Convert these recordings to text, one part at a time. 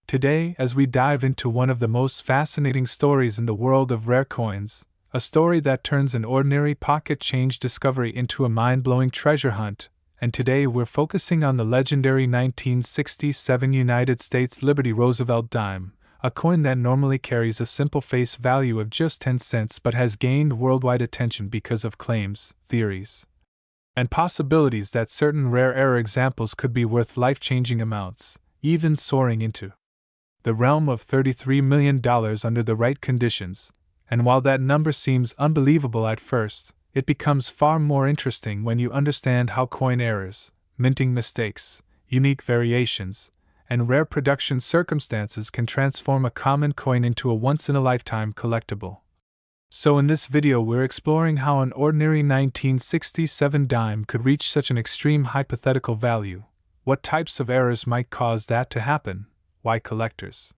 Today, as we dive into one of the most fascinating stories in the world of rare coins, a story that turns an ordinary pocket change discovery into a mind-blowing treasure hunt, and today we're focusing on the legendary 1967 United States Liberty Roosevelt dime, a coin that normally carries a simple face value of just 10 cents but has gained worldwide attention because of claims, theories, and possibilities that certain rare examples could be worth life-changing amounts, even soaring into the realm of $33 million under the right conditions. And while that number seems unbelievable at first, it becomes far more interesting when you understand how coin errors, minting mistakes, unique variations, and rare production circumstances can transform a common coin into a once-in-a-lifetime collectible. So in this video we're exploring how an ordinary 1967 dime could reach such an extreme hypothetical value, what types of errors might cause that to happen, why collectors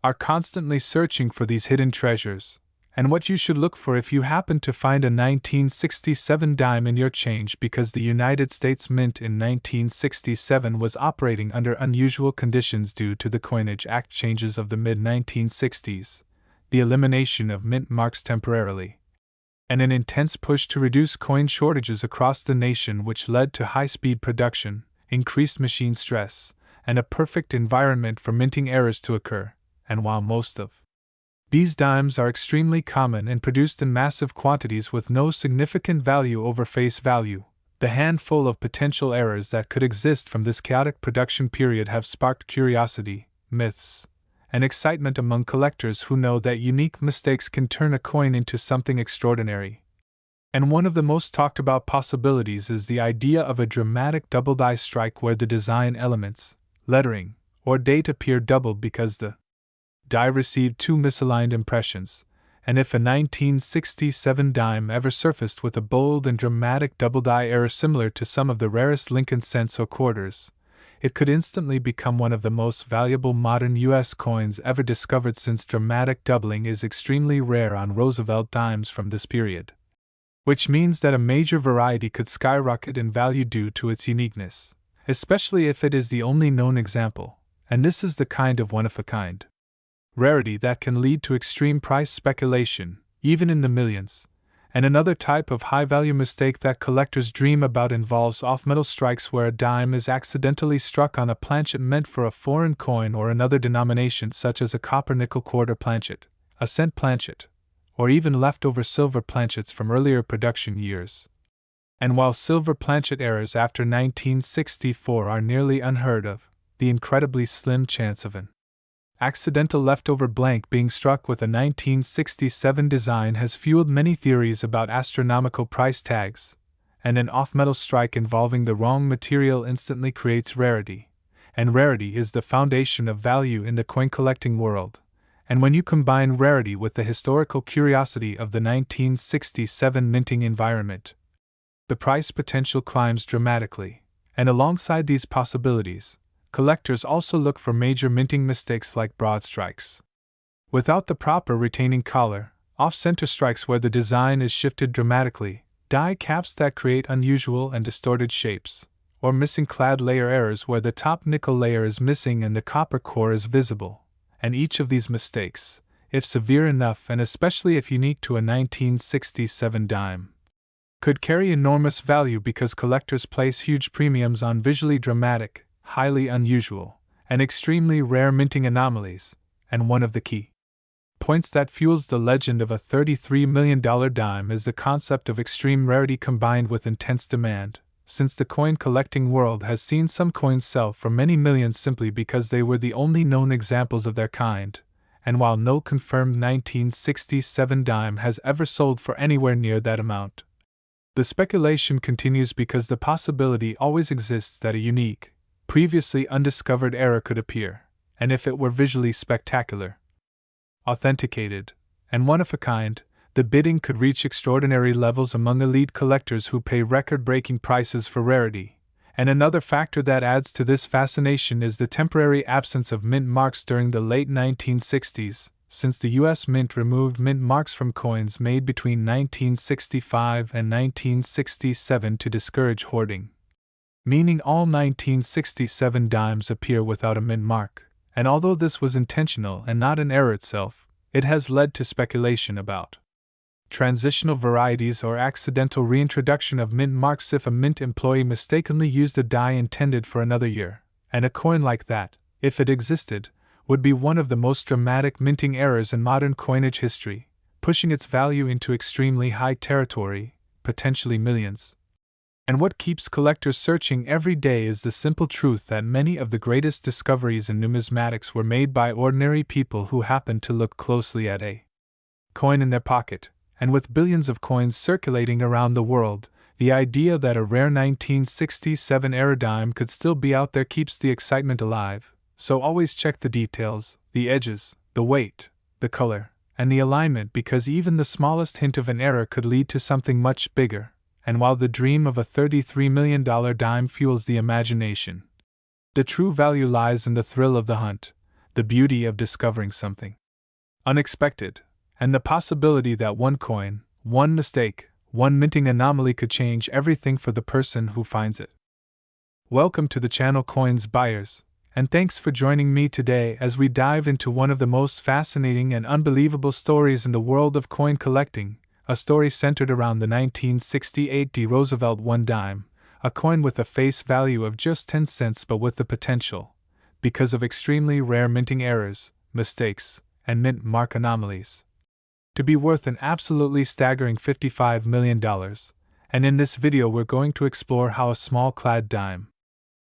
are constantly searching for these hidden treasures, and what you should look for if you happen to find a 1967 dime in your change, because the United States Mint in 1967 was operating under unusual conditions due to the Coinage Act changes of the mid-1960s, the elimination of mint marks temporarily, and an intense push to reduce coin shortages across the nation, which led to high-speed production, increased machine stress, and a perfect environment for minting errors to occur. And while most of these dimes are extremely common and produced in massive quantities with no significant value over face value, the handful of potential errors that could exist from this chaotic production period have sparked curiosity, myths, and excitement among collectors who know that unique mistakes can turn a coin into something extraordinary. And one of the most talked about possibilities is the idea of a dramatic double die strike where the design elements, lettering, or date appear doubled because the die received two misaligned impressions, and if a 1967 dime ever surfaced with a bold and dramatic double die error similar to some of the rarest Lincoln cents or quarters, it could instantly become one of the most valuable modern U.S. coins ever discovered, since dramatic doubling is extremely rare on Roosevelt dimes from this period, which means that a major variety could skyrocket in value due to its uniqueness, especially if it is the only known example, and this is the kind of one-of-a-kind rarity that can lead to extreme price speculation, even in the millions. And another type of high-value mistake that collectors dream about involves off-metal strikes, where a dime is accidentally struck on a planchet meant for a foreign coin or another denomination, such as a copper-nickel quarter planchet, a cent planchet, or even leftover silver planchets from earlier production years. And while silver planchet errors after 1964 are nearly unheard of, the incredibly slim chance of an accidental leftover blank being struck with a 1967 design has fueled many theories about astronomical price tags, and an off-metal strike involving the wrong material instantly creates rarity, and rarity is the foundation of value in the coin collecting world. And when you combine rarity with the historical curiosity of the 1967 minting environment, the price potential climbs dramatically. And alongside these possibilities, collectors also look for major minting mistakes like broad strikes without the proper retaining collar, off-center strikes where the design is shifted dramatically, die caps that create unusual and distorted shapes, or missing clad layer errors where the top nickel layer is missing and the copper core is visible. And each of these mistakes, if severe enough and especially if unique to a 1967 dime, could carry enormous value because collectors place huge premiums on visually dramatic, highly unusual, and extremely rare minting anomalies. And one of the key points that fuels the legend of a $33 million dime is the concept of extreme rarity combined with intense demand, since the coin collecting world has seen some coins sell for many millions simply because they were the only known examples of their kind. And while no confirmed 1967 dime has ever sold for anywhere near that amount, the speculation continues because the possibility always exists that a unique, previously undiscovered error could appear, and if it were visually spectacular, authenticated, and one-of-a-kind, the bidding could reach extraordinary levels among elite collectors who pay record-breaking prices for rarity. And another factor that adds to this fascination is the temporary absence of mint marks during the late 1960s, since the U.S. Mint removed mint marks from coins made between 1965 and 1967 to discourage hoarding, meaning all 1967 dimes appear without a mint mark, And although this was intentional and not an error itself, it has led to speculation about transitional varieties or accidental reintroduction of mint marks if a mint employee mistakenly used a die intended for another year, and a coin like that, if it existed, would be one of the most dramatic minting errors in modern coinage history, pushing its value into extremely high territory, potentially millions. And what keeps collectors searching every day is the simple truth that many of the greatest discoveries in numismatics were made by ordinary people who happened to look closely at a coin in their pocket. And with billions of coins circulating around the world, the idea that a rare 1967 era dime could still be out there keeps the excitement alive. So always check the details, the edges, the weight, the color, and the alignment, because even the smallest hint of an error could lead to something much bigger. And while the dream of a $33 million dime fuels the imagination, the true value lies in the thrill of the hunt, the beauty of discovering something unexpected, and the possibility that one coin, one mistake, one minting anomaly could change everything for the person who finds it. Welcome to the channel, Coins Buyers, and thanks for joining me today as we dive into one of the most fascinating and unbelievable stories in the world of coin collecting, a story centered around the 1968 D. Roosevelt 1 dime, a coin with a face value of just 10 cents but with the potential, because of extremely rare minting errors, mistakes, and mint mark anomalies, to be worth an absolutely staggering $55 million, and in this video we're going to explore how a small clad dime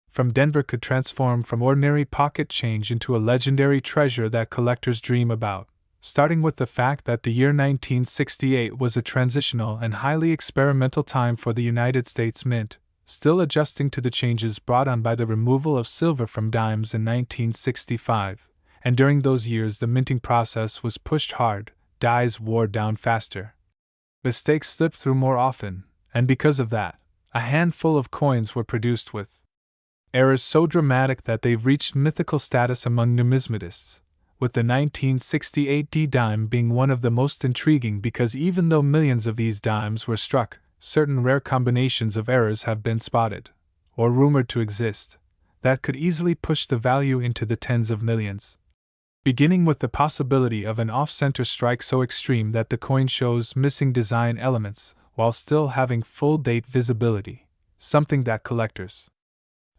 from Denver could transform from ordinary pocket change into a legendary treasure that collectors dream about, starting with the fact that the year 1968 was a transitional and highly experimental time for the United States Mint, still adjusting to the changes brought on by the removal of silver from dimes in 1965, and during those years the minting process was pushed hard. Dies wore down faster. Mistakes slipped through more often, and because of that, a handful of coins were produced with errors so dramatic that they've reached mythical status among numismatists, with the 1968 D dime being one of the most intriguing because even though millions of these dimes were struck, certain rare combinations of errors have been spotted, or rumored to exist, that could easily push the value into the tens of millions. Beginning with the possibility of an off-center strike so extreme that the coin shows missing design elements while still having full date visibility, something that collectors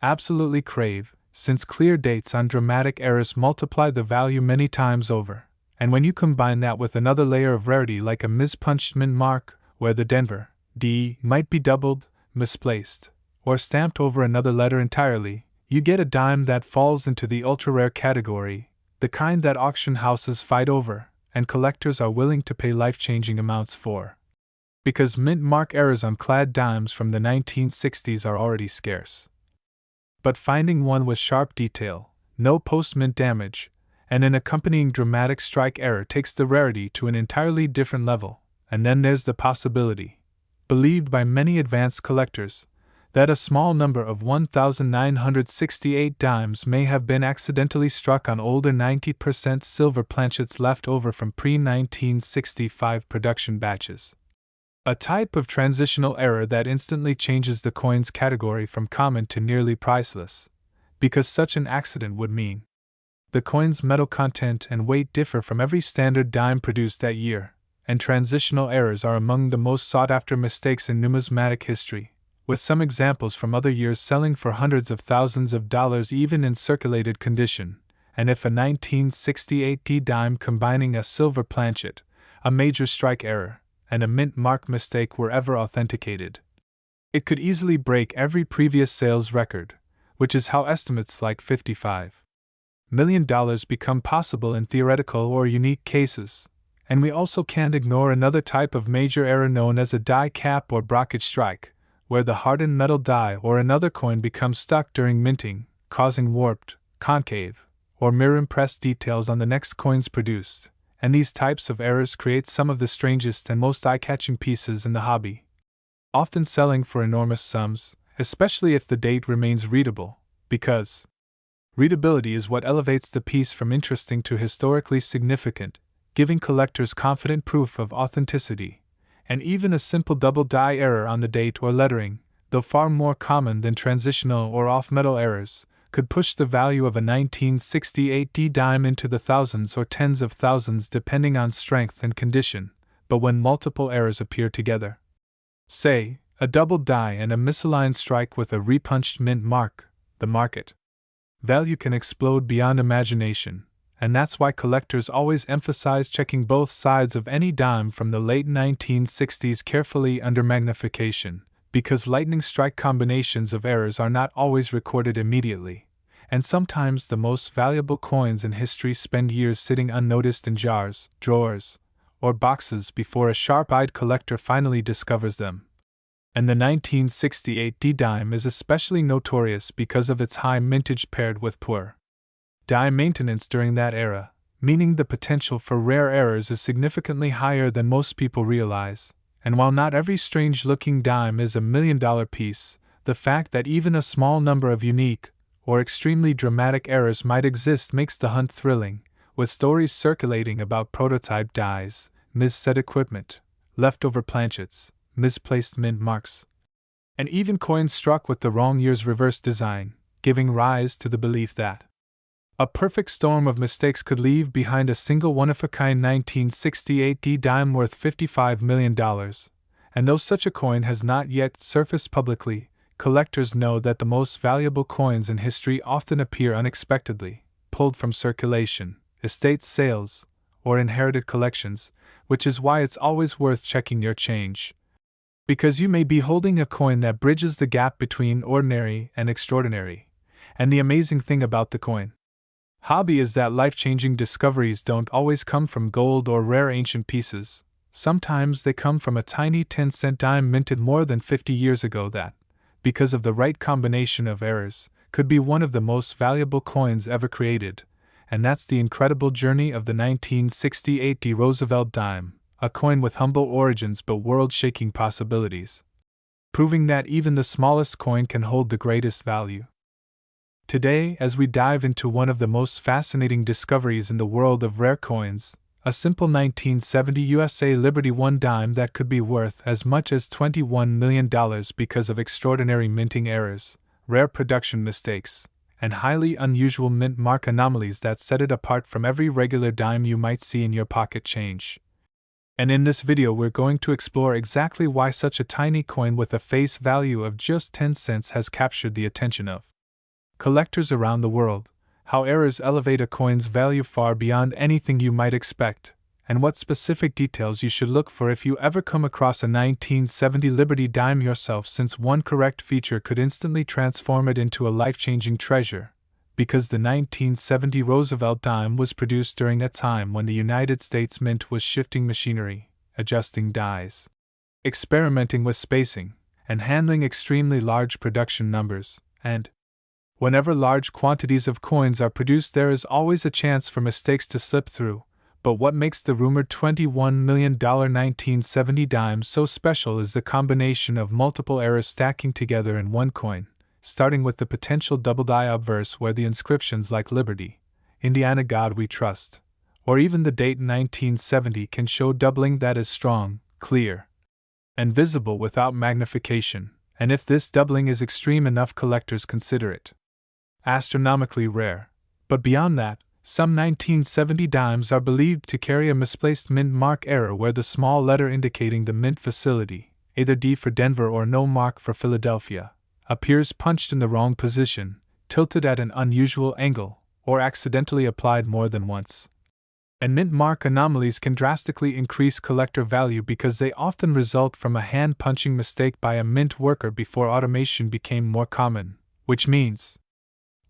absolutely crave, since clear dates on dramatic errors multiply the value many times over. And when you combine that with another layer of rarity like a mispunched mint mark, where the Denver D might be doubled, misplaced, or stamped over another letter entirely, you get a dime that falls into the ultra-rare category, the kind that auction houses fight over, and collectors are willing to pay life-changing amounts for. Because mint mark errors on clad dimes from the 1960s are already scarce. But finding one with sharp detail, no post-mint damage, and an accompanying dramatic strike error takes the rarity to an entirely different level. And then there's the possibility, believed by many advanced collectors, that a small number of 1,968 dimes may have been accidentally struck on older 90% silver planchets left over from pre-1965 production batches. A type of transitional error that instantly changes the coin's category from common to nearly priceless, because such an accident would mean the coin's metal content and weight differ from every standard dime produced that year, and transitional errors are among the most sought-after mistakes in numismatic history, with some examples from other years selling for hundreds of thousands of dollars even in circulated condition. And if a 1968 D dime combining a silver planchet, a major strike error, and a mint mark mistake were ever authenticated, it could easily break every previous sales record, which is how estimates like $55 million become possible in theoretical or unique cases. And we also can't ignore another type of major error known as a die cap or brockage strike, where the hardened metal die or another coin becomes stuck during minting, causing warped, concave, or mirror-impressed details on the next coins produced. And these types of errors create some of the strangest and most eye-catching pieces in the hobby, often selling for enormous sums, especially if the date remains readable, because readability is what elevates the piece from interesting to historically significant, giving collectors confident proof of authenticity. And even a simple double die error on the date or lettering, though far more common than transitional or off-metal errors, could push the value of a 1968D dime into the thousands or tens of thousands depending on strength and condition, but when multiple errors appear together, say, a doubled die and a misaligned strike with a repunched mint mark, the market value can explode beyond imagination, and that's why collectors always emphasize checking both sides of any dime from the late 1960s carefully under magnification, because lightning strike combinations of errors are not always recorded immediately, and sometimes the most valuable coins in history spend years sitting unnoticed in jars, drawers, or boxes before a sharp-eyed collector finally discovers them. And the 1968 D-dime is especially notorious because of its high mintage paired with poor die maintenance during that era, meaning the potential for rare errors is significantly higher than most people realize. And while not every strange-looking dime is a $1 million piece, the fact that even a small number of unique, or extremely dramatic errors might exist makes the hunt thrilling, with stories circulating about prototype dies, misset equipment, leftover planchets, misplaced mint marks, and even coins struck with the wrong year's reverse design, giving rise to the belief that a perfect storm of mistakes could leave behind a single one-of-a-kind 1968 D-dime worth $55 million. And though such a coin has not yet surfaced publicly, collectors know that the most valuable coins in history often appear unexpectedly, pulled from circulation, estate sales, or inherited collections, which is why it's always worth checking your change. Because you may be holding a coin that bridges the gap between ordinary and extraordinary. And the amazing thing about the coin hobby is that life-changing discoveries don't always come from gold or rare ancient pieces. Sometimes they come from a tiny 10-cent dime minted more than 50 years ago that, because of the right combination of errors, could be one of the most valuable coins ever created. And that's the incredible journey of the 1968 D Roosevelt dime, a coin with humble origins but world-shaking possibilities, proving that even the smallest coin can hold the greatest value. Today, as we dive into one of the most fascinating discoveries in the world of rare coins, a simple 1970 USA Liberty I dime that could be worth as much as $21 million because of extraordinary minting errors, rare production mistakes, and highly unusual mint mark anomalies that set it apart from every regular dime you might see in your pocket change. And in this video we're going to explore exactly why such a tiny coin with a face value of just 10 cents has captured the attention of collectors around the world, how errors elevate a coin's value far beyond anything you might expect, and what specific details you should look for if you ever come across a 1970 Liberty dime yourself, since one correct feature could instantly transform it into a life-changing treasure. Because the 1970 Roosevelt dime was produced during a time when the United States Mint was shifting machinery, adjusting dies, experimenting with spacing, and handling extremely large production numbers, and whenever large quantities of coins are produced there is always a chance for mistakes to slip through. But what makes the rumored $21 million 1970 dime so special is the combination of multiple errors stacking together in one coin, starting with the potential double die obverse where the inscriptions like Liberty, Indiana God We Trust, or even the date 1970 can show doubling that is strong, clear, and visible without magnification, and if this doubling is extreme enough collectors consider it astronomically rare. But beyond that, some 1970 dimes are believed to carry a misplaced mint mark error where the small letter indicating the mint facility, either D for Denver or no mark for Philadelphia, appears punched in the wrong position, tilted at an unusual angle, or accidentally applied more than once. And mint mark anomalies can drastically increase collector value because they often result from a hand-punching mistake by a mint worker before automation became more common, which means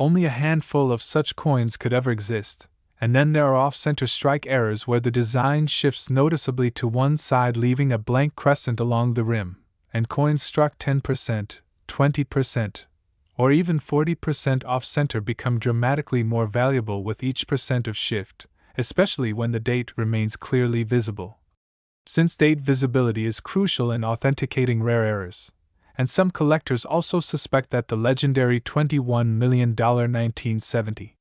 only a handful of such coins could ever exist. And then there are off-center strike errors where the design shifts noticeably to one side leaving a blank crescent along the rim, and coins struck 10%, 20%, or even 40% off-center become dramatically more valuable with each percent of shift, especially when the date remains clearly visible. Since date visibility is crucial in authenticating rare errors, and some collectors also suspect that the legendary $21 million 1970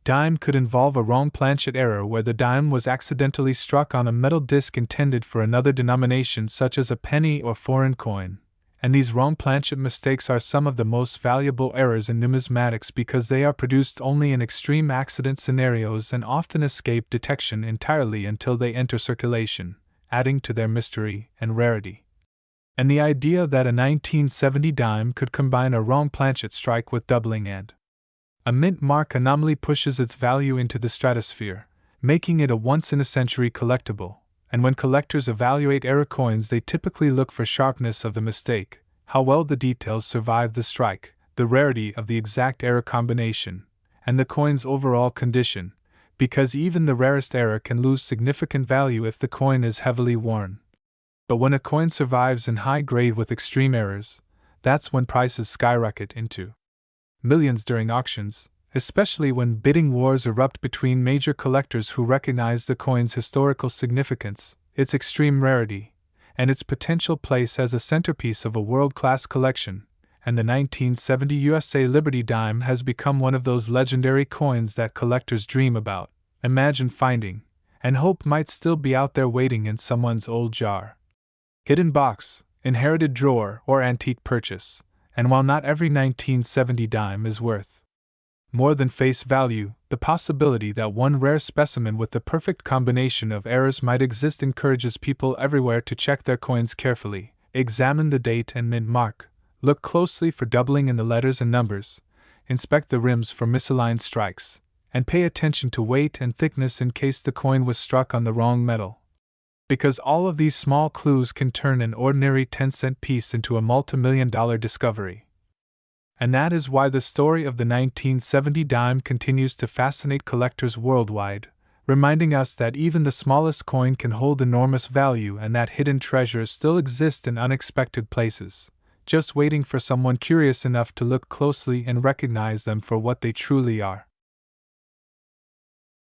dime could involve a wrong planchet error where the dime was accidentally struck on a metal disc intended for another denomination such as a penny or foreign coin, And these wrong planchet mistakes are some of the most valuable errors in numismatics because they are produced only in extreme accident scenarios and often escape detection entirely until they enter circulation, adding to their mystery and rarity. And the idea that a 1970 dime could combine a wrong planchet strike with doubling and a mint mark anomaly pushes its value into the stratosphere, making it a once-in-a-century collectible. And when collectors evaluate error coins, they typically look for sharpness of the mistake, how well the details survive the strike, the rarity of the exact error combination, and the coin's overall condition, because even the rarest error can lose significant value if the coin is heavily worn. But when a coin survives in high grade with extreme errors, that's when prices skyrocket into millions during auctions, especially when bidding wars erupt between major collectors who recognize the coin's historical significance, its extreme rarity, and its potential place as a centerpiece of a world-class collection. And the 1970 USA Liberty dime has become one of those legendary coins that collectors dream about, imagine finding, and hope might still be out there waiting in someone's old jar, hidden box, inherited drawer, or antique purchase. And while not every 1970 dime is worth more than face value, the possibility that one rare specimen with the perfect combination of errors might exist encourages people everywhere to check their coins carefully, examine the date and mint mark, look closely for doubling in the letters and numbers, inspect the rims for misaligned strikes, and pay attention to weight and thickness in case the coin was struck on the wrong metal. Because all of these small clues can turn an ordinary 10-cent piece into a multi-million-dollar discovery. And that is why the story of the 1970 dime continues to fascinate collectors worldwide, reminding us that even the smallest coin can hold enormous value and that hidden treasures still exist in unexpected places, just waiting for someone curious enough to look closely and recognize them for what they truly are.